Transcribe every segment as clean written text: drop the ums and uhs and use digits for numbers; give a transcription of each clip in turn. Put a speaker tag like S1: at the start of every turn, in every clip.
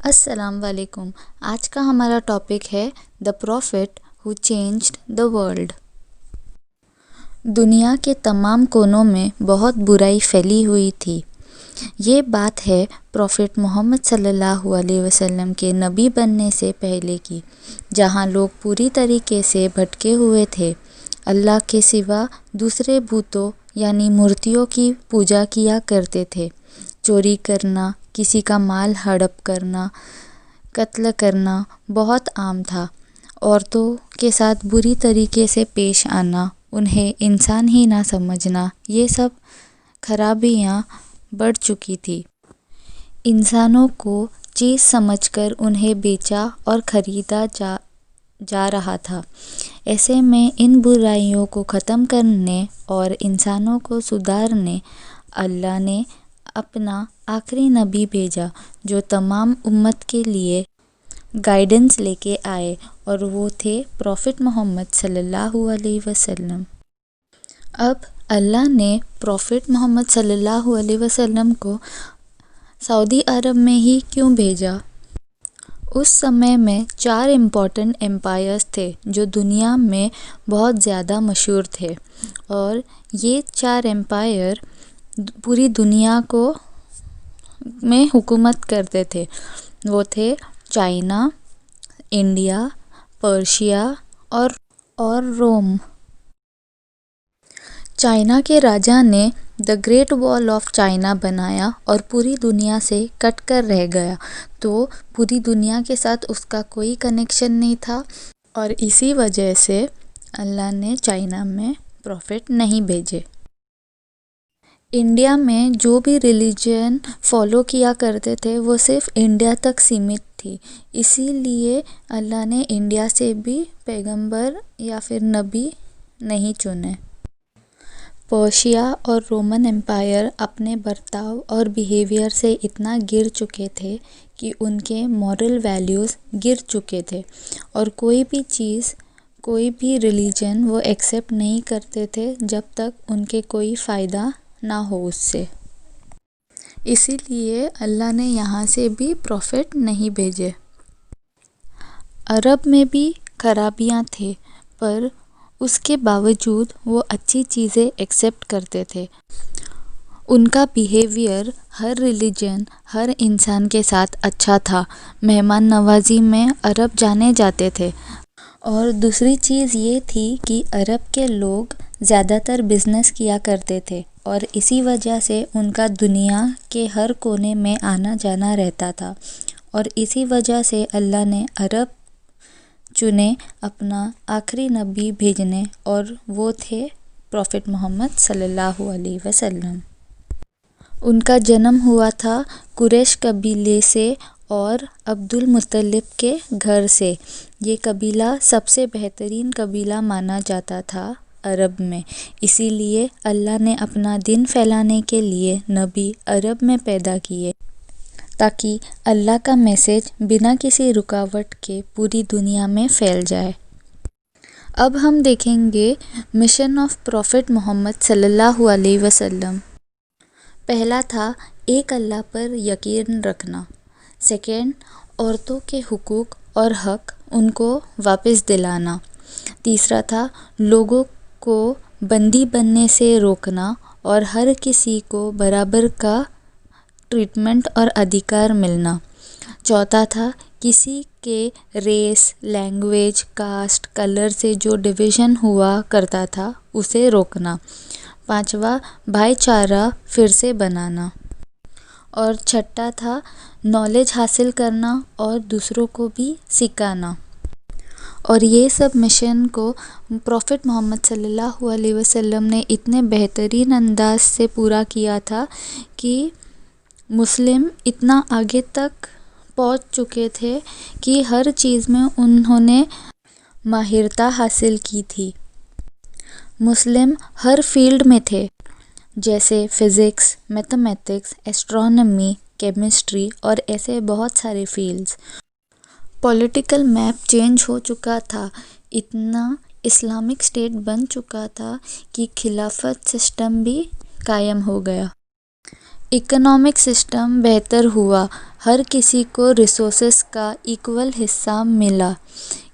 S1: السلام علیکم۔ آج کا ہمارا ٹاپک ہے the prophet who changed the world. دنیا کے تمام کونوں میں بہت برائی پھیلی ہوئی تھی۔ یہ بات ہے پروفٹ محمد صلی اللہ علیہ وسلم کے نبی بننے سے پہلے کی، جہاں لوگ پوری طریقے سے بھٹکے ہوئے تھے۔ اللہ کے سوا دوسرے بتوں یعنی مورتیوں کی پوجا کیا کرتے تھے۔ چوری کرنا، کسی کا مال ہڑپ کرنا، قتل کرنا بہت عام تھا۔ عورتوں کے ساتھ بری طریقے سے پیش آنا، انہیں انسان ہی نہ سمجھنا، یہ سب خرابیاں بڑھ چکی تھی۔ انسانوں کو چیز سمجھ کر انہیں بیچا اور خریدا جا رہا تھا۔ ایسے میں ان برائیوں کو ختم کرنے اور انسانوں کو سدھارنے اللہ نے اپنا آخری نبی بھیجا، جو تمام امت کے لیے گائیڈنس لے کے آئے، اور وہ تھے پروفٹ محمد صلی اللہ علیہ وسلم۔ اب اللہ نے پروفٹ محمد صلی اللہ علیہ وسلم کو سعودی عرب میں ہی کیوں بھیجا؟ اس سمے میں 4 امپورٹنٹ امپائرز تھے جو دنیا میں بہت زیادہ مشہور تھے، اور یہ 4 امپائر پوری دنیا میں حکومت کرتے تھے۔ وہ تھے چائنا، انڈیا، پرشیا اور روم۔ چائنا کے راجا نے دا گریٹ وال آف چائنا بنایا اور پوری دنیا سے کٹ کر رہ گیا، تو پوری دنیا کے ساتھ اس کا کوئی کنیکشن نہیں تھا، اور اسی وجہ سے اللہ نے چائنا میں پروفٹ نہیں بھیجے۔ انڈیا میں جو بھی ریلیجن فالو کیا کرتے تھے وہ صرف انڈیا تک سیمت تھی، اسی لیے اللہ نے انڈیا سے بھی پیغمبر یا پھر نبی نہیں چنے۔ پرشیا اور رومن امپائر اپنے برتاؤ اور بیہیویئر سے اتنا گر چکے تھے کہ ان کے مورل ویلیوز گر چکے تھے، اور کوئی بھی چیز، کوئی بھی ریلیجن وہ ایکسیپٹ نہیں کرتے تھے جب تک ان کے کوئی فائدہ نہ ہو اس سے۔ اسی لیے اللہ نے یہاں سے بھی پروفٹ نہیں بھیجے۔ عرب میں بھی خرابیاں تھے، پر اس کے باوجود وہ اچھی چیزیں ایکسیپٹ کرتے تھے۔ ان کا بیہیویئر ہر ریلیجن، ہر انسان کے ساتھ اچھا تھا۔ مہمان نوازی میں عرب جانے جاتے تھے، اور دوسری چیز یہ تھی کہ عرب کے لوگ زیادہ تر بزنس کیا کرتے تھے، اور اسی وجہ سے ان کا دنیا کے ہر کونے میں آنا جانا رہتا تھا، اور اسی وجہ سے اللہ نے عرب چنے اپنا آخری نبی بھیجنے، اور وہ تھے پروفٹ محمد صلی اللہ علیہ وسلم۔ ان کا جنم ہوا تھا قریش قبیلے سے اور عبد المطلب کے گھر سے۔ یہ قبیلہ سب سے بہترین قبیلہ مانا جاتا تھا عرب میں، اسی لیے اللہ نے اپنا دین پھیلانے کے لیے نبی عرب میں پیدا کیے، تاکہ اللہ کا میسج بنا کسی رکاوٹ کے پوری دنیا میں پھیل جائے۔ اب ہم دیکھیں گے مشن آف پروفٹ محمد صلی اللہ علیہ وسلم۔ پہلا تھا ایک اللہ پر یقین رکھنا۔ سیکنڈ، عورتوں کے حقوق اور حق ان کو واپس دلانا۔ تیسرا تھا لوگوں کو بندی بننے سے روکنا اور ہر کسی کو برابر کا ٹریٹمنٹ اور ادھیکار ملنا۔ چوتھا تھا کسی کے ریس، لینگویج، کاسٹ، کلر سے جو ڈویژن ہوا کرتا تھا اسے روکنا۔ پانچواں، بھائی چارہ پھر سے بنانا۔ اور چھٹا تھا نالج حاصل کرنا اور دوسروں کو بھی سکھانا۔ اور یہ سب مشن کو پروفٹ محمد صلی اللہ علیہ وسلم نے اتنے بہترین انداز سے پورا کیا تھا کہ مسلم اتنا آگے تک پہنچ چکے تھے کہ ہر چیز میں انہوں نے ماہرتا حاصل کی تھی۔ مسلم ہر فیلڈ میں تھے، جیسے فزکس، میتھمیٹکس، ایسٹرونومی، کیمسٹری اور ایسے بہت سارے فیلڈز۔ پولیٹیکل میپ چینج ہو چکا تھا، اتنا اسلامک اسٹیٹ بن چکا تھا کہ خلافت سسٹم بھی قائم ہو گیا۔ اکنامک سسٹم بہتر ہوا، ہر کسی کو ریسورسز کا ایکول حصہ ملا،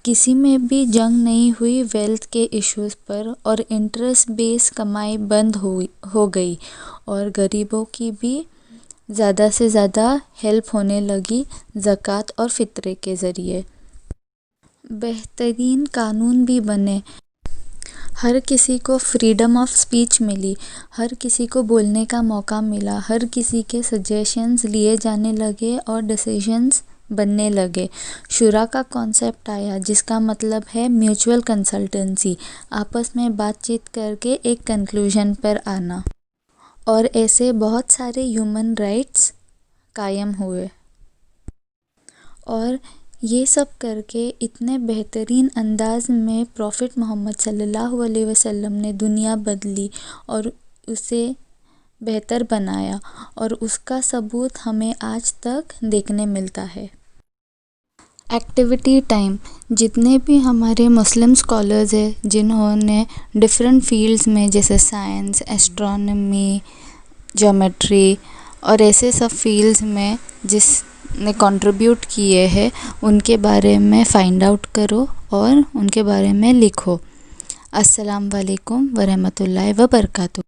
S1: کسی میں بھی جنگ نہیں ہوئی ویلتھ کے ایشوز پر، اور انٹرسٹ بیس کمائی بند ہو گئی، اور غریبوں کی بھی زیادہ سے زیادہ ہیلپ ہونے لگی زکوٰۃ اور فطرے کے ذریعے۔ بہترین قانون بھی بنے، ہر کسی کو فریڈم آف اسپیچ ملی، ہر کسی کو بولنے کا موقع ملا، ہر کسی کے سجیشنز لیے جانے لگے اور ڈیسیژنز بننے لگے۔ شورا کا کانسیپٹ آیا جس کا مطلب ہے میوچول کنسلٹنسی، آپس میں بات چیت کر کے ایک کنکلوژن پر آنا، اور ایسے بہت سارے ہیومن رائٹس قائم ہوئے۔ اور یہ سب کر کے اتنے بہترین انداز میں پروفٹ محمد صلی اللہ علیہ وسلم نے دنیا بدلی اور اسے بہتر بنایا، اور اس کا ثبوت ہمیں آج تک دیکھنے ملتا ہے۔ ایکٹیویٹی ٹائم، جتنے بھی ہمارے مسلم اسکالرز ہیں جنہوں نے ڈفرینٹ فیلڈز میں جیسے سائنس، ایسٹرونومی، جیومیٹری اور ایسے سب فیلڈز میں جس نے کنٹریبیوٹ کیے ہیں، ان کے بارے میں فائنڈ آؤٹ کرو اور ان کے بارے میں لکھو۔ السلام علیکم ورحمۃ اللہ وبرکاتہ۔